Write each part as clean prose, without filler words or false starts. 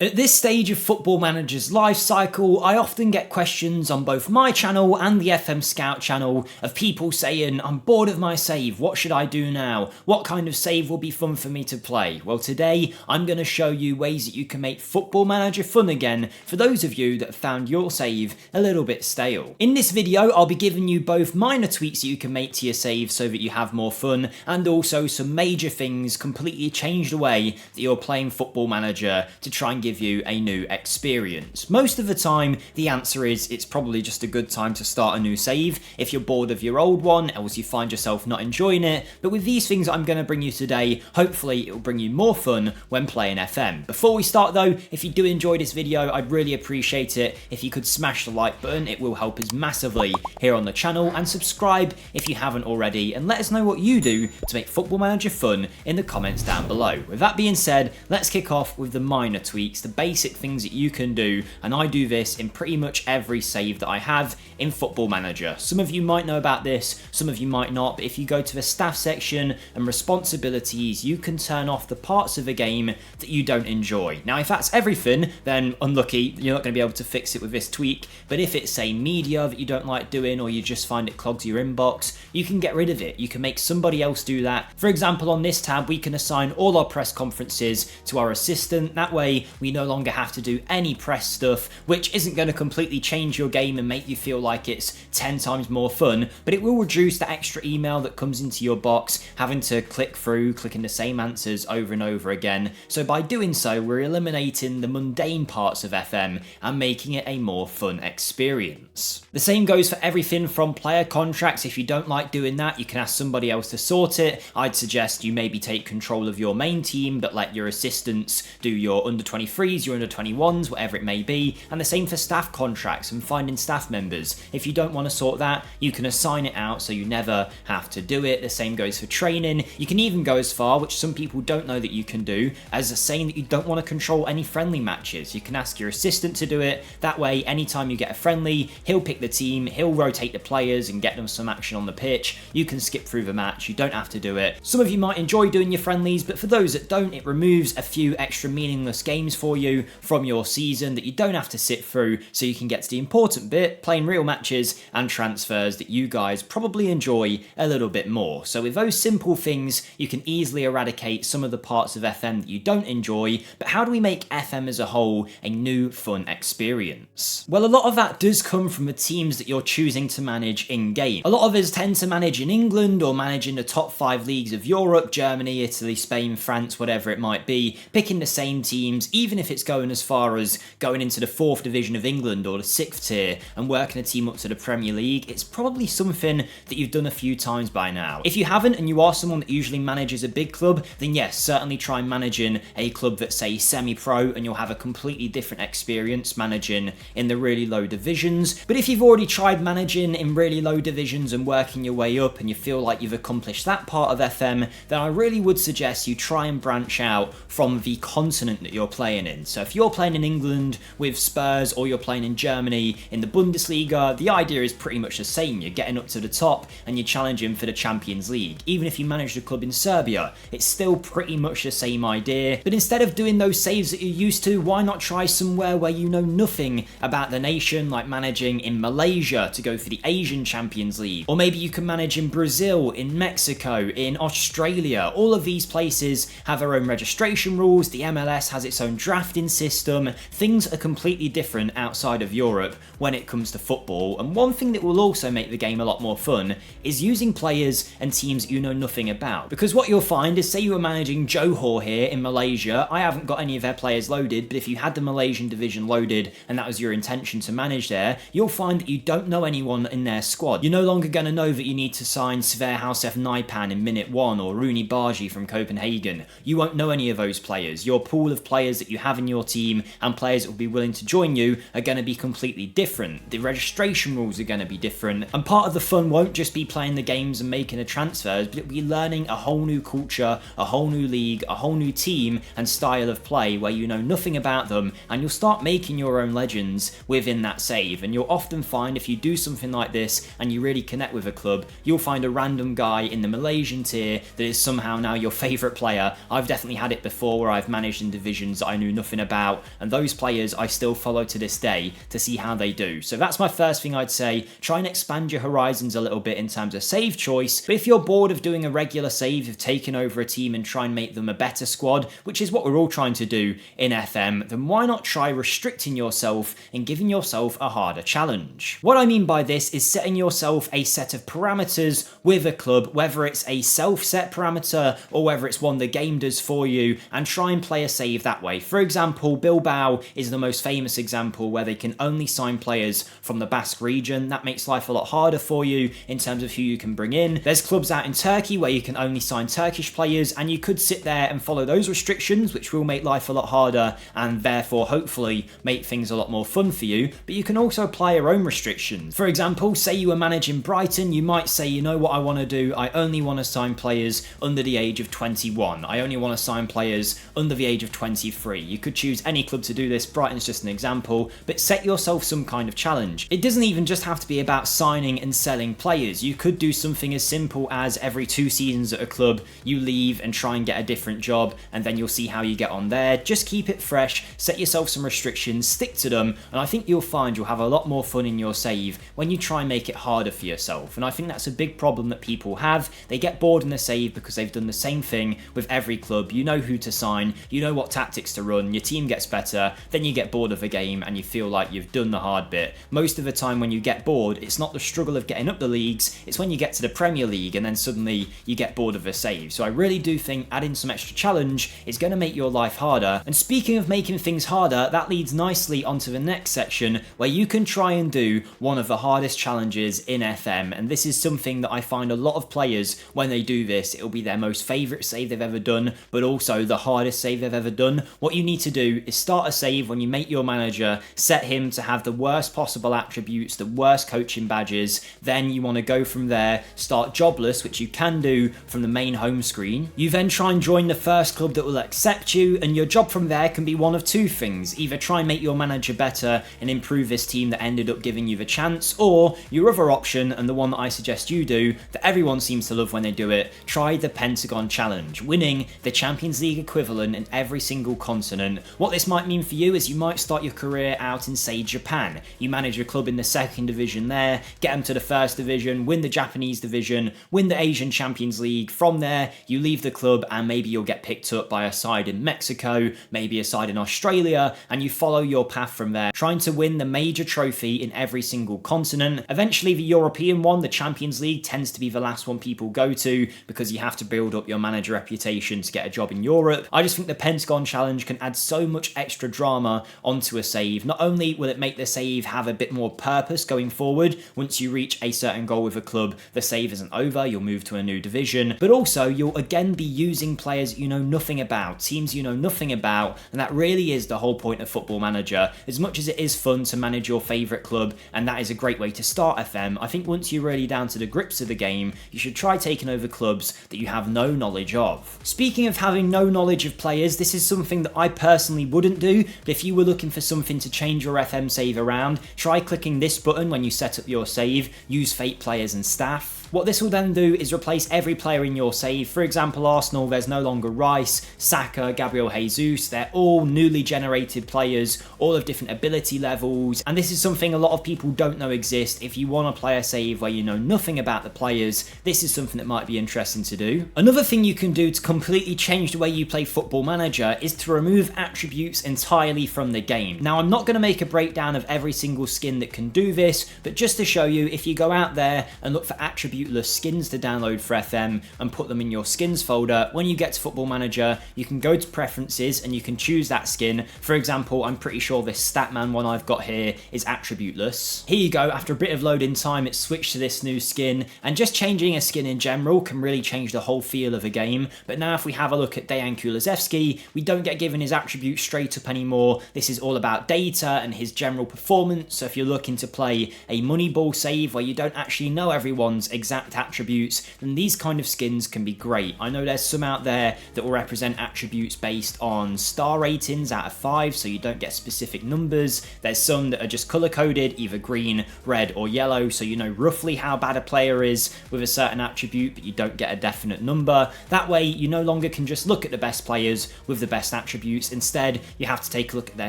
At this stage of Football Manager's life cycle, I often get questions on both my channel and the FMSCOUT channel of people saying, I'm bored of my save, what should I do now? What kind of save will be fun for me to play? Well, today I'm going to show you ways that you can make Football Manager fun again for those of you that have found your save a little bit stale. In this video, I'll be giving you both minor tweaks that you can make to your save so that you have more fun, and also some major things completely change the way that you're playing Football Manager to try and give you a new experience. Most of the time, the answer is it's probably just a good time to start a new save if you're bored of your old one, else you find yourself not enjoying it. But with these things I'm going to bring you today, hopefully it will bring you more fun when playing FM. Before we start though, if you do enjoy this video, I'd really appreciate it if you could smash the like button. It will help us massively here on the channel, and subscribe if you haven't already, and let us know what you do to make Football Manager fun in the comments down below. With that being said, let's kick off with the minor tweaks, the basic things that you can do, and I do this in pretty much every save that I have in Football Manager. Some of you might know about this, some of you might not, but if you go to the staff section and responsibilities, you can turn off the parts of the game that you don't enjoy. Now, if that's everything, then unlucky, you're not going to be able to fix it with this tweak, but if it's, say, media that you don't like doing, or you just find it clogs your inbox, you can get rid of it. You can make somebody else do that. For example, on this tab, we can assign all our press conferences to our assistant. That way, we no longer have to do any press stuff, which isn't going to completely change your game and make you feel like it's 10 times more fun, but it will reduce the extra email that comes into your box, having to click through, clicking the same answers over and over again. So by doing so, we're eliminating the mundane parts of FM and making it a more fun experience. The same goes for everything from player contracts. If you don't like doing that, you can ask somebody else to sort it. I'd suggest you maybe take control of your main team, but let your assistants do your under 23s, your under 21s, whatever it may be. And the same for staff contracts and finding staff members. If you don't want to sort that, you can assign it out so you never have to do it. The same goes for training. You can even go as far, which some people don't know that you can do, as saying that you don't want to control any friendly matches. You can ask your assistant to do it. That way, anytime you get a friendly, he'll pick the team, he'll rotate the players and get them some action on the pitch. You can skip through the match, you don't have to do it. Some of you might enjoy doing your friendlies, but for those that don't, it removes a few extra meaningless games for you from your season that you don't have to sit through, so you can get to the important bit, playing real matches and transfers that you guys probably enjoy a little bit more. So with those simple things, you can easily eradicate some of the parts of FM that you don't enjoy. But how do we make FM as a whole a new fun experience? Well, a lot of that does come from the teams that you're choosing to manage in-game. A lot of us tend to manage in England or manage in the top 5 leagues of Europe, Germany, Italy, Spain, France, whatever it might be, picking the same teams, even if it's going as far as going into the 4th division of England or the 6th tier and working a team up to the Premier League. It's probably something that you've done a few times by now. If you haven't and you are someone that usually manages a big club, then yes, certainly try managing a club that's, say, semi-pro, and you'll have a completely different experience managing in the really low divisions. But if you've already tried managing in really low divisions and working your way up and you feel like you've accomplished that part of FM, then I really would suggest you try and branch out from the continent that you're playing in. So if you're playing in England with Spurs, or you're playing in Germany in the Bundesliga, the idea is pretty much the same. You're getting up to the top and you're challenging for the Champions League. Even if you manage the club in Serbia, it's still pretty much the same idea. But instead of doing those saves that you're used to, why not try somewhere where you know nothing about the nation, like managing in Malaysia to go for the Asian Champions League? Or maybe you can manage in Brazil, in Mexico, in Australia. All of these places have their own registration rules. The MLS has its own drafting system. Things are completely different outside of Europe when it comes to football. And one thing that will also make the game a lot more fun is using players and teams you know nothing about. Because what you'll find is, say you were managing Johor here in Malaysia, I haven't got any of their players loaded, but if you had the Malaysian division loaded and that was your intention to manage there, you'll find that you don't know anyone in their squad. You're no longer going to know that you need to sign Sverhousef Naipan in minute 1 or Rooney Bargi from Copenhagen. You won't know any of those players. Your pool of players that you have in your team and players that will be willing to join you are going to be completely different. The registration rules are going to be different, and part of the fun won't just be playing the games and making the transfers, but it'll be learning a whole new culture, a whole new league, a whole new team and style of play where you know nothing about them, and you'll start making your own legends within that save. And you'll often find, if you do something like this and you really connect with a club, you'll find a random guy in the Malaysian tier that is somehow now your favourite player. I've definitely had it before where I've managed in divisions that I knew knew nothing about, and those players I still follow to this day to see how they do. So that's my first thing I'd say. Try and expand your horizons a little bit in terms of save choice, but if you're bored of doing a regular save, of taking over a team and try and make them a better squad, which is what we're all trying to do in FM, then why not try restricting yourself and giving yourself a harder challenge? What I mean by this is setting yourself a set of parameters with a club, whether it's a self-set parameter or whether it's one the game does for you, and try and play a save that way. For example, Bilbao is the most famous example where they can only sign players from the Basque region. That makes life a lot harder for you in terms of who you can bring in. There's clubs out in Turkey where you can only sign Turkish players, and you could sit there and follow those restrictions, which will make life a lot harder and therefore hopefully make things a lot more fun for you, but you can also apply your own restrictions. For example, say you were managing Brighton, you might say, you know what I want to do, I only want to sign players under the age of 21. I only want to sign players under the age of 23. You could choose any club to do this, Brighton's just an example, but set yourself some kind of challenge. It doesn't even just have to be about signing and selling players. You could do something as simple as every 2 seasons at a club, you leave and try and get a different job, and then you'll see how you get on there. Just keep it fresh, set yourself some restrictions, stick to them, and I think you'll find you'll have a lot more fun in your save when you try and make it harder for yourself. And I think that's a big problem that people have. They get bored in the save because they've done the same thing with every club. You know who to sign, you know what tactics to run, your team gets better, then you get bored of a game and you feel like you've done the hard bit. Most of the time when you get bored, it's not the struggle of getting up the leagues, it's when you get to the Premier League and then suddenly you get bored of a save. So I really do think adding some extra challenge is going to make your life harder. And speaking of making things harder, that leads nicely onto the next section where you can try and do one of the hardest challenges in FM. And this is something that I find a lot of players, when they do this, it'll be their most favourite save they've ever done, but also the hardest save they've ever done. What you need to do is start a save when you make your manager, set him to have the worst possible attributes, the worst coaching badges. Then you want to go from there, start jobless, which you can do from the main home screen. You then try and join the first club that will accept you, and your job from there can be one of two things. Either try and make your manager better and improve this team that ended up giving you the chance, or your other option, and the one that I suggest you do, that everyone seems to love when they do it, try the Pentagon Challenge, winning the Champions League equivalent in every single continent. What this might mean for you is you might start your career out in, say, Japan. You manage your club in the 2nd division there, get them to the 1st division, win the Japanese division, win the Asian Champions League. From there, you leave the club and maybe you'll get picked up by a side in Mexico, maybe a side in Australia, and you follow your path from there, trying to win the major trophy in every single continent. Eventually, the European one, the Champions League, tends to be the last one people go to because you have to build up your manager reputation to get a job in Europe. I just think the Pentagon Challenge can add so much extra drama onto a save. Not only will it make the save have a bit more purpose going forward, once you reach a certain goal with a club, the save isn't over, you'll move to a new division, but also you'll again be using players you know nothing about, teams you know nothing about, and that really is the whole point of Football Manager. As much as it is fun to manage your favourite club, and that is a great way to start FM, I think once you're really down to the grips of the game, you should try taking over clubs that you have no knowledge of. Speaking of having no knowledge of players, this is something that I personally wouldn't do, but if you were looking for something to change your FM save around, try clicking this button when you set up your save, use fake players and staff. What this will then do is replace every player in your save. For example, Arsenal, there's no longer Rice, Saka, Gabriel Jesus. They're all newly generated players, all of different ability levels. And this is something a lot of people don't know exist. If you want to play a save where you know nothing about the players, this is something that might be interesting to do. Another thing you can do to completely change the way you play Football Manager is to remove attributes entirely from the game. Now, I'm not going to make a breakdown of every single skin that can do this, but just to show you, if you go out there and look for attributes skins to download for FM and put them in your skins folder, when you get to Football Manager, you can go to preferences and you can choose that skin. For example, I'm pretty sure this Statman one I've got here is attributeless. Here you go, after a bit of loading time, it's switched to this new skin, and just changing a skin in general can really change the whole feel of a game. But now if we have a look at Dejan Kulusevski, we don't get given his attributes straight up anymore. This is all about data and his general performance. So if you're looking to play a Moneyball save where you don't actually know everyone's exact exact attributes, then these kind of skins can be great. I know there's some out there that will represent attributes based on star ratings out of 5, so you don't get specific numbers. There's some that are just color-coded, either green, red, or yellow, so you know roughly how bad a player is with a certain attribute, but you don't get a definite number. That way, you no longer can just look at the best players with the best attributes. Instead, you have to take a look at their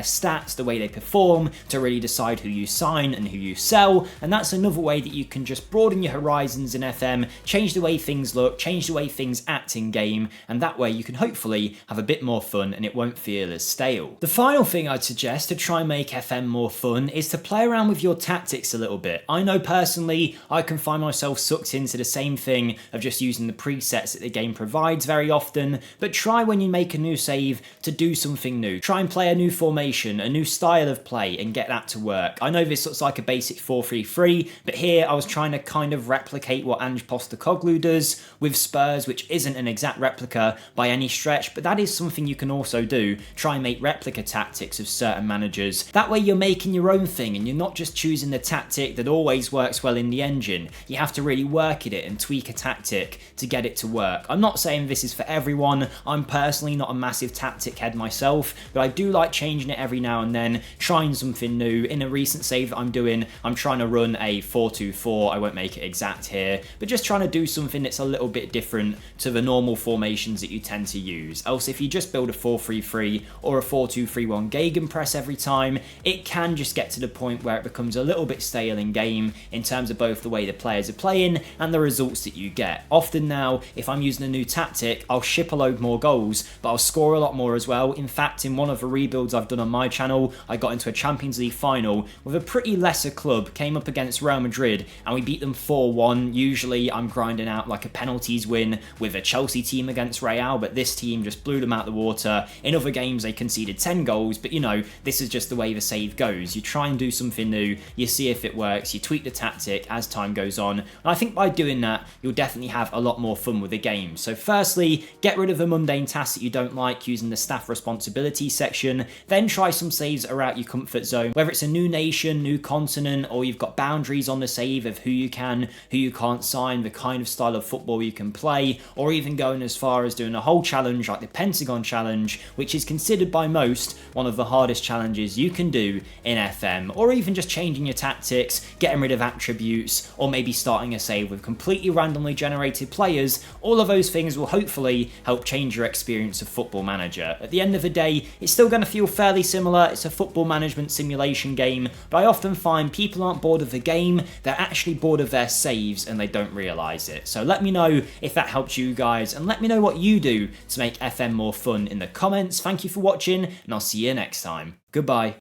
stats, the way they perform, to really decide who you sign and who you sell, and that's another way that you can just broaden your horizons in FM, change the way things look, change the way things act in game, and that way you can hopefully have a bit more fun and it won't feel as stale. The final thing I'd suggest to try and make FM more fun is to play around with your tactics a little bit. I know personally I can find myself sucked into the same thing of just using the presets that the game provides very often, but try when you make a new save to do something new. Try and play a new formation, a new style of play, and get that to work. I know this looks like a basic 4-3-3, but here I was trying to kind of replicate what Ange Postecoglou does with Spurs, which isn't an exact replica by any stretch, but that is something you can also do. Try and make replica tactics of certain managers. That way you're making your own thing and you're not just choosing the tactic that always works well in the engine. You have to really work at it and tweak a tactic to get it to work. I'm not saying this is for everyone. I'm personally not a massive tactic head myself, but I do like changing it every now and then, trying something new. In a recent save that I'm doing, I'm trying to run a 4-2-4. I won't make it exact here, but just trying to do something that's a little bit different to the normal formations that you tend to use. Else, if you just build a 4-3-3 or a 4-2-3-1 gegenpress every time, it can just get to the point where it becomes a little bit stale in game in terms of both the way the players are playing and the results that you get. Often now, if I'm using a new tactic, I'll ship a load more goals, but I'll score a lot more as well. In fact, in one of the rebuilds I've done on my channel, I got into a Champions League final with a pretty lesser club, came up against Real Madrid, and we beat them 4-1. Usually I'm grinding out like a penalties win with a Chelsea team against Real, but this team just blew them out the water. In other games they conceded 10 goals, but you know, this is just the way the save goes. You try and do something new, you see if it works, you tweak the tactic as time goes on, and I think by doing that, you'll definitely have a lot more fun with the game. So firstly, get rid of the mundane tasks that you don't like using the staff responsibility section, then try some saves that are out your comfort zone, whether it's a new nation, new continent, or you've got boundaries on the save of who you can, who you can't sign, the kind of style of football you can play, or even going as far as doing a whole challenge like the Pentagon Challenge, which is considered by most one of the hardest challenges you can do in FM, or even just changing your tactics, getting rid of attributes, or maybe starting a save with completely randomly generated players. All of those things will hopefully help change your experience of Football Manager. At the end of the day, it's still going to feel fairly similar. It's a football management simulation game, but I often find people aren't bored of the game, they're actually bored of their saves and they don't realise it. So let me know if that helps you guys, and let me know what you do to make FM more fun in the comments. Thank you for watching, and I'll see you next time. Goodbye.